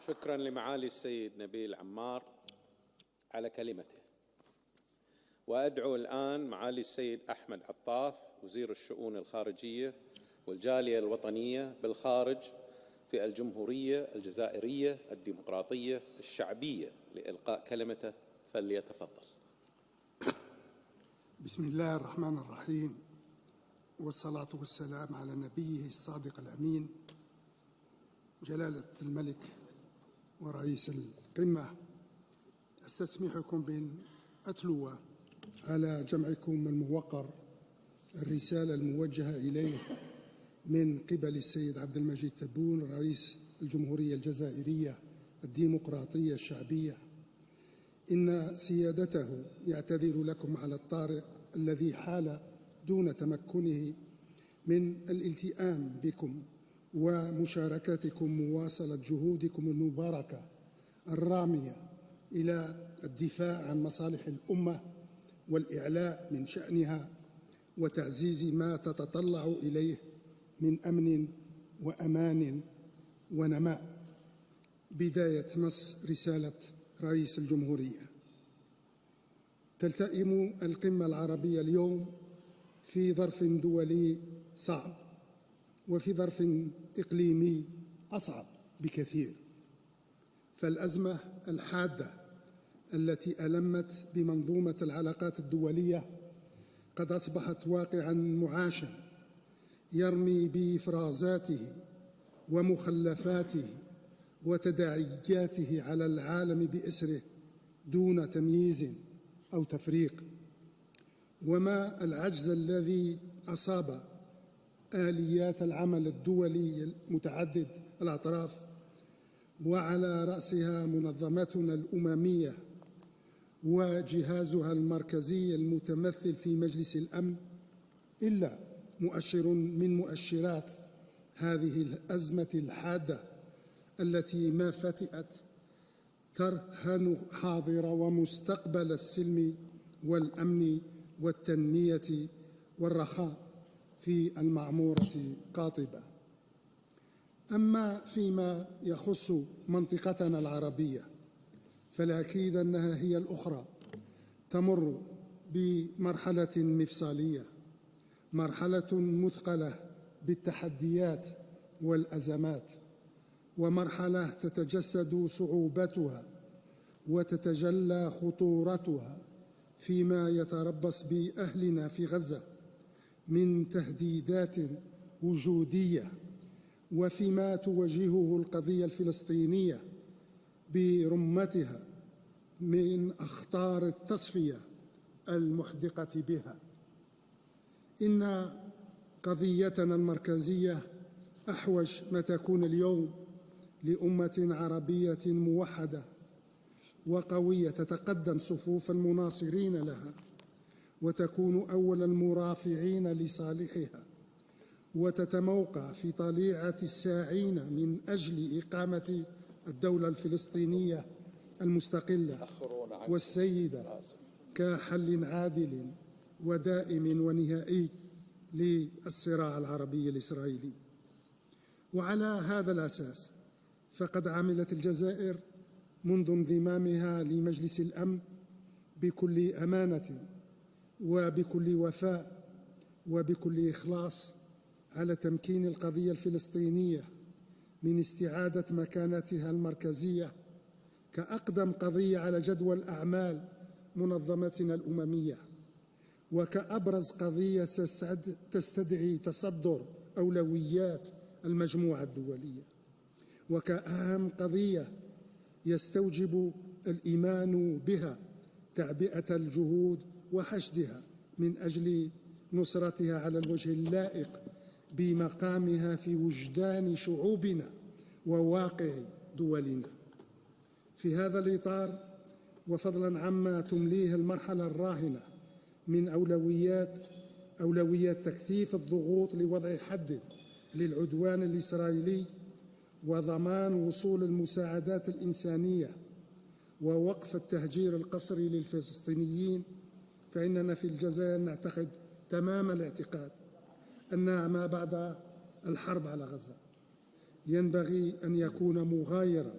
شكرا لمعالي السيد نبيل عمار على كلمته. وأدعو الآن معالي السيد أحمد عطاف وزير الشؤون الخارجية والجالية الوطنية بالخارج في الجمهورية الجزائرية الديمقراطية الشعبية لإلقاء كلمته، فليتفضل. بسم الله الرحمن الرحيم، والصلاة والسلام على نبيه الصادق الأمين جلالة الملك ورئيس القمة. أستسمحكم بأن أتلو على جمعكم الموقر الرسالة الموجهة إليه من قبل السيد عبد المجيد تبون رئيس الجمهورية الجزائرية الديمقراطية الشعبية. إن سيادته يعتذر لكم على الطارئ الذي حال دون تمكنه من الالتئام بكم ومشاركتكم مواصلة جهودكم المباركة الرامية إلى الدفاع عن مصالح الأمة والإعلاء من شأنها وتعزيز ما تتطلع إليه من أمن وأمان ونماء. بداية نص رسالة رئيس الجمهورية. تلتئم القمة العربية اليوم في ظرف دولي صعب وفي ظرف إقليمي أصعب بكثير، فالأزمة الحادة التي ألمت بمنظومة العلاقات الدولية قد أصبحت واقعاً معاشاً يرمي بإفرازاته ومخلفاته وتداعياته على العالم بأسره دون تمييز أو تفريق. وما العجز الذي أصاب آليات العمل الدولي المتعدد الأطراف وعلى رأسها منظمتنا الأممية وجهازها المركزي المتمثل في مجلس الأمن إلا مؤشر من مؤشرات هذه الأزمة الحادة التي ما فتئت ترهن حاضر ومستقبل السلم والأمن والتنمية والرخاء في المعمورة قاطبة. أما فيما يخص منطقتنا العربية فالأكيد أنها هي الأخرى تمر بمرحلة مفصلية، مرحلة مثقلة بالتحديات والأزمات، ومرحلة تتجسد صعوبتها وتتجلى خطورتها فيما يتربص بأهلنا في غزة من تهديدات وجودية، وفيما تواجهه القضية الفلسطينية برمتها من أخطار التصفية المحدقة بها. إن قضيتنا المركزية أحوج ما تكون اليوم لأمة عربية موحدة وقوية تتقدم صفوف المناصرين لها وتكون أول المرافعين لصالحها وتتموقع في طليعة الساعين من أجل إقامة الدولة الفلسطينية المستقلة والسيدة كحل عادل ودائم ونهائي للصراع العربي الإسرائيلي. وعلى هذا الأساس فقد عملت الجزائر منذ انضمامها لمجلس الأمن بكل أمانة وبكل وفاء وبكل إخلاص على تمكين القضية الفلسطينية من استعادة مكانتها المركزية كأقدم قضية على جدول أعمال منظمتنا الأممية، وكأبرز قضية تستدعي تصدر أولويات المجموعة الدولية، وكأهم قضية يستوجب الإيمان بها تعبئة الجهود وحشدها من أجل نصرتها على الوجه اللائق بمقامها في وجدان شعوبنا وواقع دولنا. في هذا الإطار، وفضلاً عما تمليه المرحلة الراهنة من أولويات تكثيف الضغوط لوضع حد للعدوان الإسرائيلي وضمان وصول المساعدات الإنسانية ووقف التهجير القسري للفلسطينيين، فإننا في الجزائر نعتقد تمام الاعتقاد أن ما بعد الحرب على غزة ينبغي أن يكون مغايرا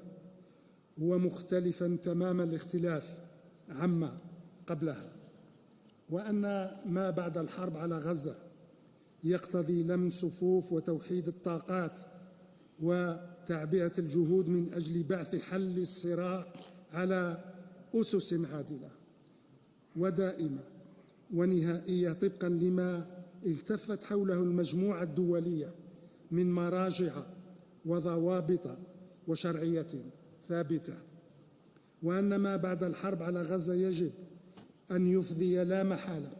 هو مختلفا تمام الاختلاف عما قبلها، وأن ما بعد الحرب على غزة يقتضي لم صفوف وتوحيد الطاقات وتعبئة الجهود من أجل بعث حل الصراع على أسس عادلة ودائمة ونهائية طبقا لما التفت حوله المجموعة الدولية من مراجع وضوابط وشرعية ثابتة، وأن ما بعد الحرب على غزة يجب أن يفضي لا محالة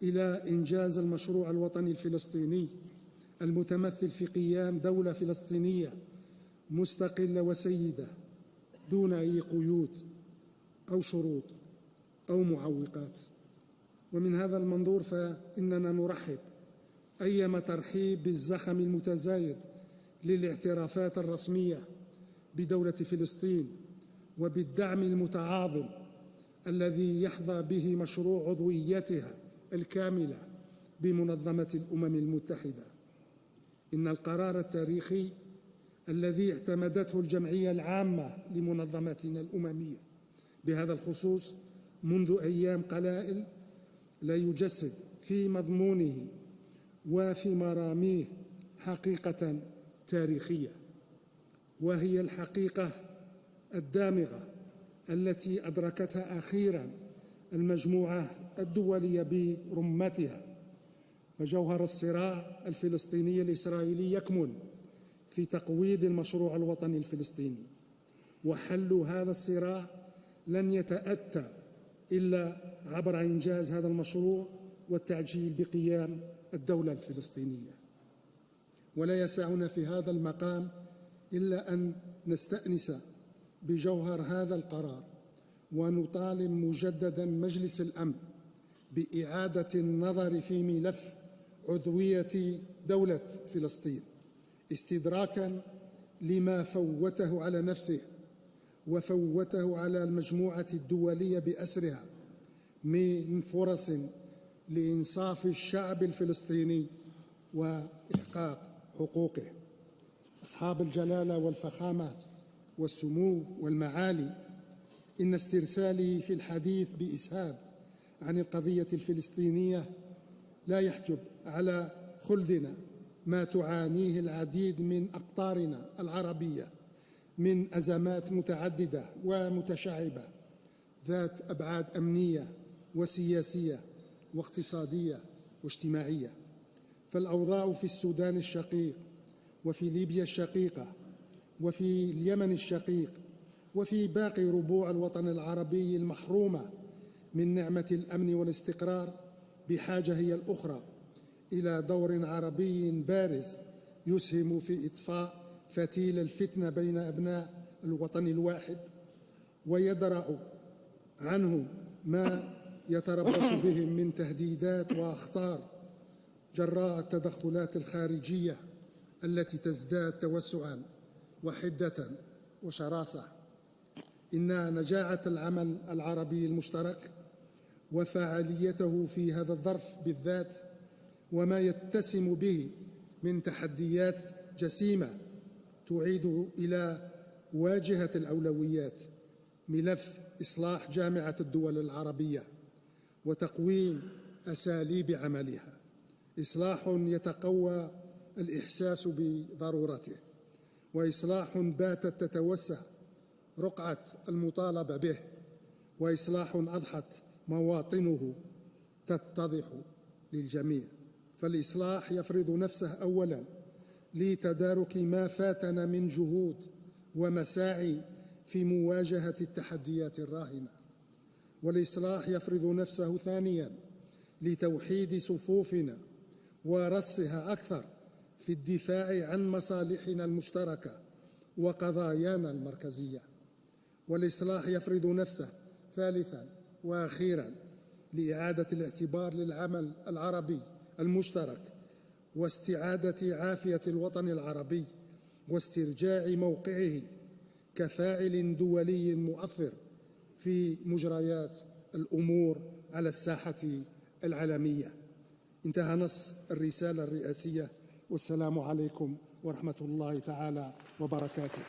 إلى إنجاز المشروع الوطني الفلسطيني المتمثل في قيام دولة فلسطينية مستقلة وسيدة دون أي قيود أو شروط أو معوقات. ومن هذا المنظور فإننا نرحب أيما ترحيب بالزخم المتزايد للاعترافات الرسمية بدولة فلسطين وبالدعم المتعاظم الذي يحظى به مشروع عضويتها الكاملة بمنظمة الأمم المتحدة. إن القرار التاريخي الذي اعتمدته الجمعية العامة لمنظمتنا الأممية بهذا الخصوص منذ أيام قلائل لا يجسد في مضمونه وفي مراميه حقيقة تاريخية، وهي الحقيقة الدامغة التي أدركتها أخيراً المجموعة الدولية برمتها. فجوهر الصراع الفلسطيني الإسرائيلي يكمن في تقويض المشروع الوطني الفلسطيني، وحل هذا الصراع لن يتأتى إلا عبر إنجاز هذا المشروع والتعجيل بقيام الدولة الفلسطينية. ولا يسعنا في هذا المقام إلا أن نستأنس بجوهر هذا القرار ونطالب مجددا مجلس الأمن بإعادة النظر في ملف عضوية دولة فلسطين استدراكا لما فوته على نفسه وفوته على المجموعة الدولية بأسرها من فرص لإنصاف الشعب الفلسطيني وإحقاق حقوقه. أصحاب الجلالة والفخامة والسمو والمعالي، إن استرسالي في الحديث بإسهاب عن القضية الفلسطينية لا يحجب على خلدنا ما تعانيه العديد من أقطارنا العربية من أزمات متعددة ومتشعبة ذات أبعاد أمنية وسياسية واقتصادية واجتماعية. فالأوضاع في السودان الشقيق وفي ليبيا الشقيقة وفي اليمن الشقيق وفي باقي ربوع الوطن العربي المحرومة من نعمة الأمن والاستقرار بحاجة هي الأخرى إلى دور عربي بارز يسهم في إطفاء فتيل الفتنة بين أبناء الوطن الواحد، ويدرأ عنهم ما يتربص بهم من تهديدات وأخطار جراء التدخلات الخارجية التي تزداد توسعاً وحدة وشراسة. إن نجاعة العمل العربي المشترك وفاعليته في هذا الظرف بالذات وما يتسم به من تحديات جسيمة تعيد إلى واجهة الأولويات ملف إصلاح جامعة الدول العربية وتقويم أساليب عملها، إصلاح يتقوى الإحساس بضرورته، وإصلاح باتت تتوسع رقعة المطالبة به، وإصلاح أضحت مواطنه تتضح للجميع. فالإصلاح يفرض نفسه أولاً لتدارك ما فاتنا من جهود ومساعي في مواجهة التحديات الراهنة، والإصلاح يفرض نفسه ثانياً لتوحيد صفوفنا ورصها أكثر في الدفاع عن مصالحنا المشتركة وقضايانا المركزية، والإصلاح يفرض نفسه ثالثاً وأخيراً لإعادة الاعتبار للعمل العربي المشترك واستعادة عافية الوطن العربي واسترجاع موقعه كفاعل دولي مؤثر في مجريات الأمور على الساحة العالمية. انتهى نص الرسالة الرئاسية، والسلام عليكم ورحمة الله تعالى وبركاته.